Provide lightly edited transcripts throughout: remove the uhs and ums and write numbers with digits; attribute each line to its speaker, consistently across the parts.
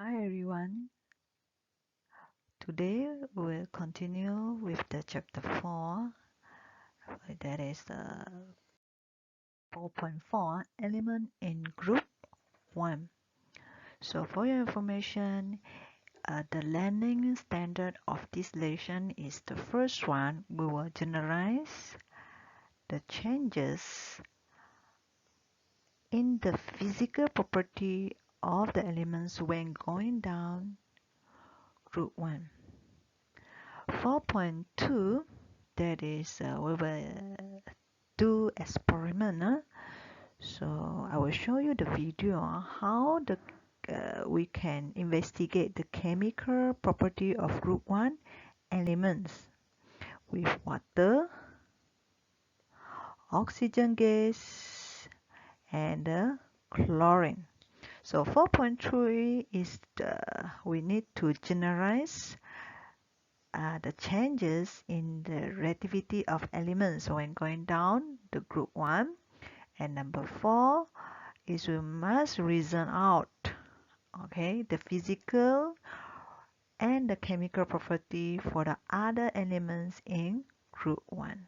Speaker 1: Hi everyone. Today we'll continue with the chapter 4. That is the 4.4 element in group 1. So for your information, the learning standard of this lesson is the first one. We will generalize the changes in the physical property of the elements when going down group 1. 4.2, that is we will do experiment. So I will show you the video on how we can investigate the chemical property of group 1 elements with water, oxygen gas, and chlorine. So 4.3 is we need to generalize the changes in the reactivity of elements when going down the group 1. And number 4 is we must reason out, okay, the physical and the chemical property for the other elements in group 1.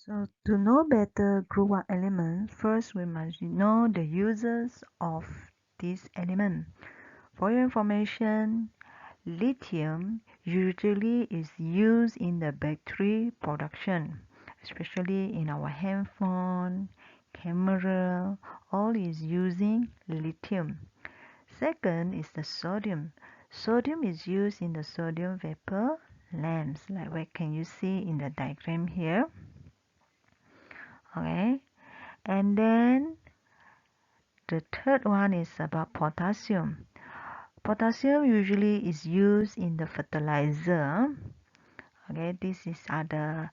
Speaker 1: So to know better group 1 elements, first we must know the uses of this element. For your information, lithium usually is used in the battery production, especially in our handphone, camera, all is using lithium. Second is the sodium. Sodium is used in the sodium vapor lamps, like what can you see in the diagram here. Okay, and then the third one is about potassium. Potassium usually is used in the fertilizer. Okay, this is the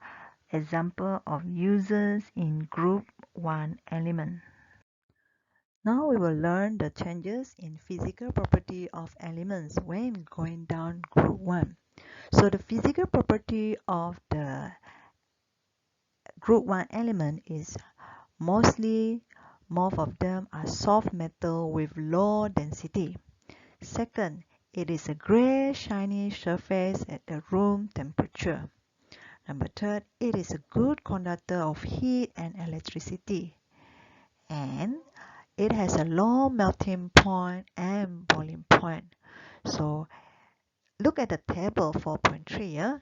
Speaker 1: example of uses in group 1 element. Now we will learn the changes in physical property of elements when going down group 1. So the physical property of the group 1 element is most of them are soft metal with low density. Second, it is a gray shiny surface at the room temperature. Number third, it is a good conductor of heat and electricity. And it has a low melting point and boiling point. So look at the table 4.3.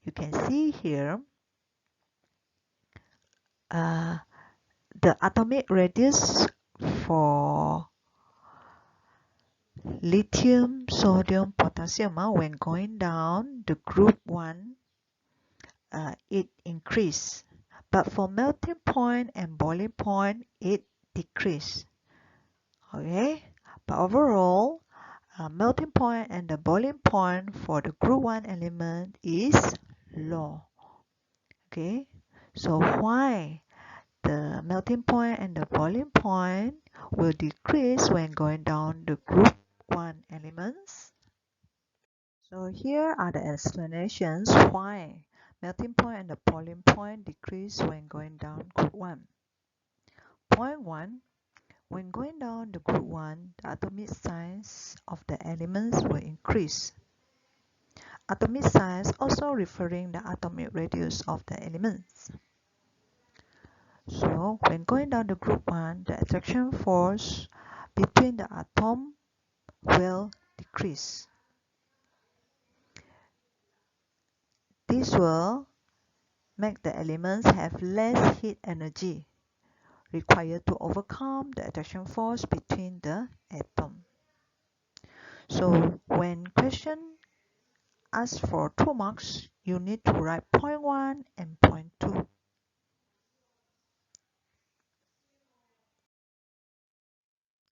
Speaker 1: You can see here the atomic radius for lithium, sodium, potassium when going down the group 1, it increase. But for melting point and boiling point, it decrease. Okay, but overall, melting point and the boiling point for the group 1 element is low. Okay, so why the melting point and the boiling point will decrease when going down the group 1 elements? So here are the explanations why melting point and the boiling point decrease when going down group 1. Point 1. When going down the group 1, the atomic size of the elements will increase. Atomic size also referring the atomic radius of the elements. So when going down the group 1, the attraction force between the atom will decrease. This will make the elements have less heat energy required to overcome the attraction force between the atom. So when question asks for 2 marks, you need to write point 1 and point 2.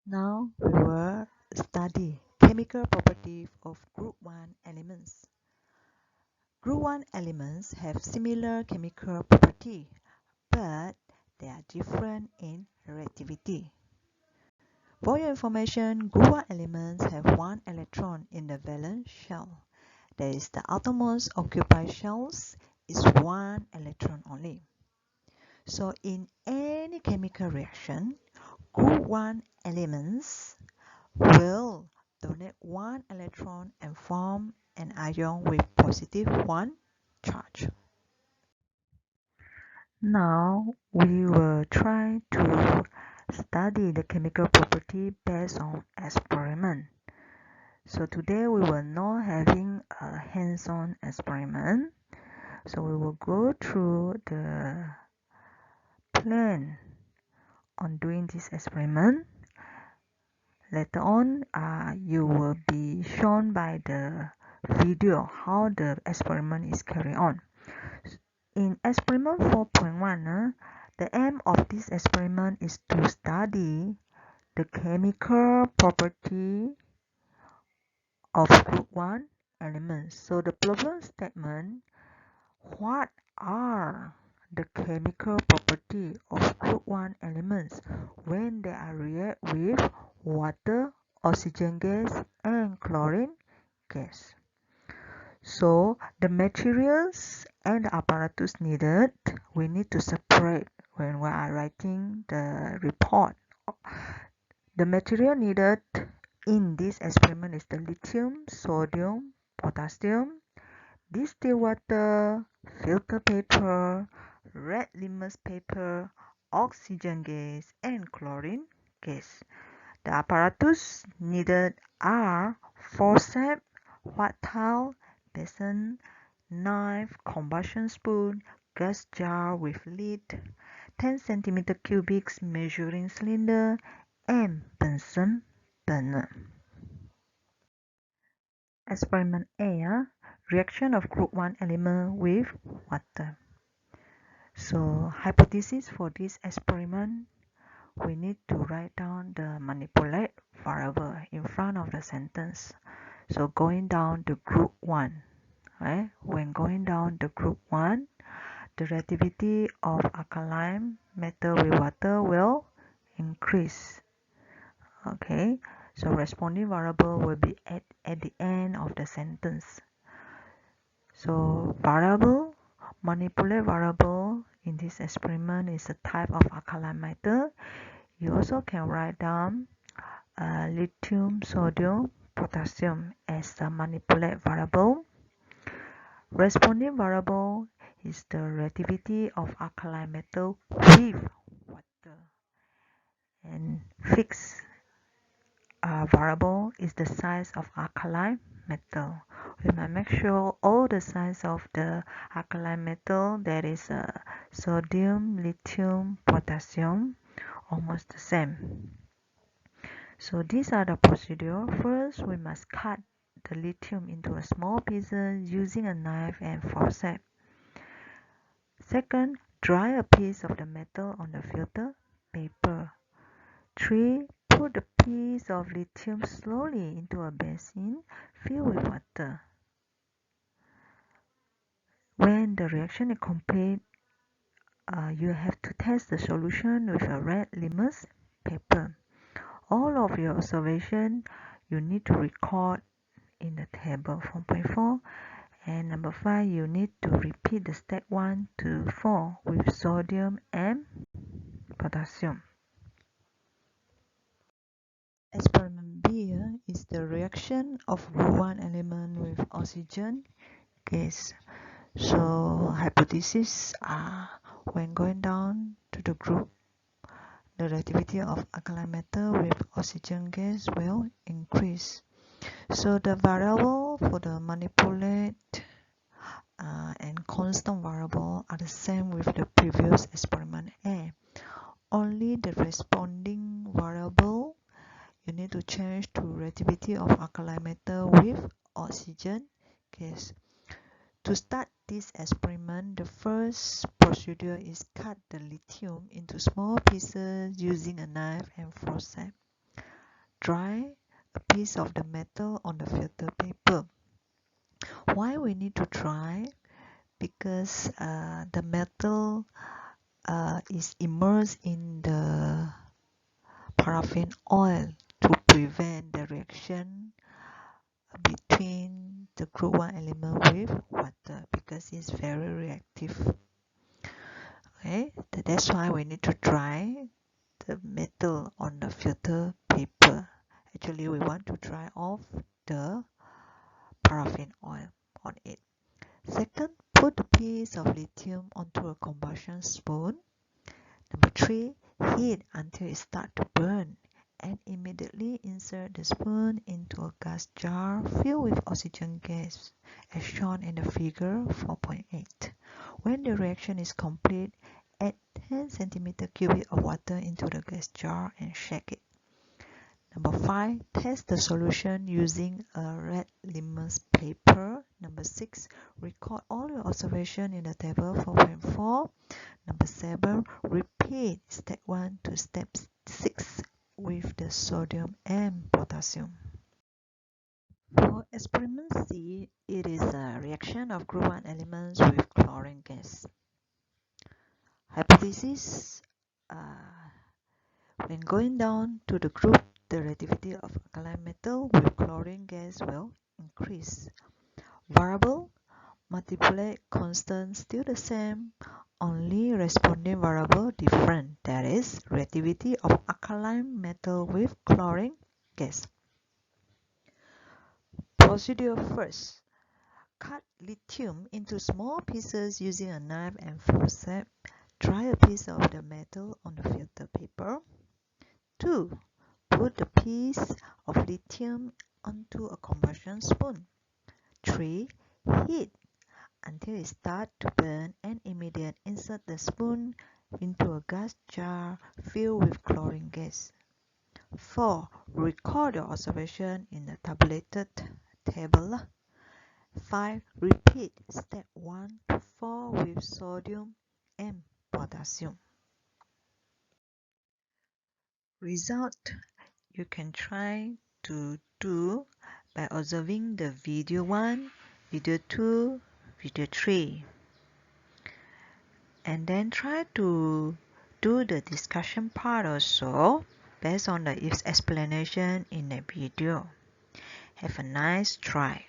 Speaker 1: Now we will study chemical property of group 1 elements. Group 1 elements have similar chemical property, but they are different in reactivity. For your information, group 1 elements have 1 electron in the valence shell. That is, the outermost occupied shells is 1 electron only. So in any chemical reaction, group 1 elements will donate donate one electron and form an ion with positive one charge. Now we will try to study the chemical property based on experiment. So today we will not having a hands-on experiment. So we will go through the plan on doing this experiment. Later on, you will be shown by the video how the experiment is carried on. In experiment 4.1, the aim of this experiment is to study the chemical property of group 1 elements. So the problem statement, what are the chemical property of group 1 elements when they are react with water, oxygen gas and chlorine gas? So the materials and the apparatus needed, we need to separate when we are writing the report. The material needed in this experiment is the lithium, sodium, potassium, distilled water, filter paper, red litmus paper, oxygen gas, and chlorine gas. The apparatus needed are forceps, hot towel, basin, knife, combustion spoon, gas jar with lid, 10 cm cubic measuring cylinder, and Bunsen burner. Experiment A, reaction of group 1 element with water. So hypothesis for this experiment, we need to write down the manipulate variable in front of the sentence. So going down to group 1, right? When going down to group 1, the reactivity of alkaline metal with water will increase. Okay, so responding variable will be at the end of the sentence. So variable, manipulate variable in this experiment is a type of alkaline metal. You also can write down lithium, sodium, potassium as a manipulate variable. Responding variable is the reactivity of alkaline metal with water. And fixed variable is the size of alkaline metal. We must make sure all the size of the alkaline metal, that is sodium, lithium, potassium, almost the same. So these are the procedure. First, we must cut the lithium into a small pieces using a knife and forceps. Second, dry a piece of the metal on the filter paper. 3. Put the piece of lithium slowly into a basin filled with water. When the reaction is complete, you have to test the solution with a red litmus paper. All of your observation you need to record in the table 4.4, and number 5, you need to repeat the step 1 to 4 with sodium and potassium. Experiment B is the reaction of group 1 element with oxygen gas. So hypothesis are when going down to the group, the reactivity of alkaline metal with oxygen gas will increase. So the variable for the manipulate and constant variable are the same with the previous experiment A. Only the responding variable you need to change to reactivity of alkaline metal with oxygen gas. To start this experiment, the first procedure is cut the lithium into small pieces using a knife and forceps. Dry a piece of the metal on the filter paper. Why we need to dry? Because the metal is immersed in the paraffin oil to prevent the reaction between the group 1 element with water, because it's very reactive. Okay, that's why we need to dry the metal on the filter paper Actually, we want to dry off the paraffin oil on it. Second, put a piece of lithium onto a combustion spoon. Number 3, heat until it starts to burn and immediately insert the spoon into a gas jar filled with oxygen gas as shown in the figure 4.8. When the reaction is complete, add 10 centimeter cubic of water into the gas jar and shake it. Number 5, test the solution using a red litmus paper. Number 6, record all your observations in the table 4.4. Number 7, repeat step 1 to step 6 with the sodium and potassium. For experiment C, it is a reaction of group 1 elements with chlorine gas. Hypothesis, when going down to the group, the reactivity of alkaline metal with chlorine gas will increase. Variable, multiply constant still the same, only responding variable different, that is, reactivity of alkaline metal with chlorine gas. Procedure first. Cut lithium into small pieces using a knife and forceps. Dry a piece of the metal on the filter paper. 2. Put the piece of lithium onto a combustion spoon. 3. Heat until it starts to burn and immediately insert the spoon into a gas jar filled with chlorine gas. 4. Record your observation in the tabulated table. 5. Repeat step 1 to 4 with sodium and potassium. Result you can try to do by observing the video 1, video 2, video 3. And then try to do the discussion part also based on the explanation in the video. Have a nice try.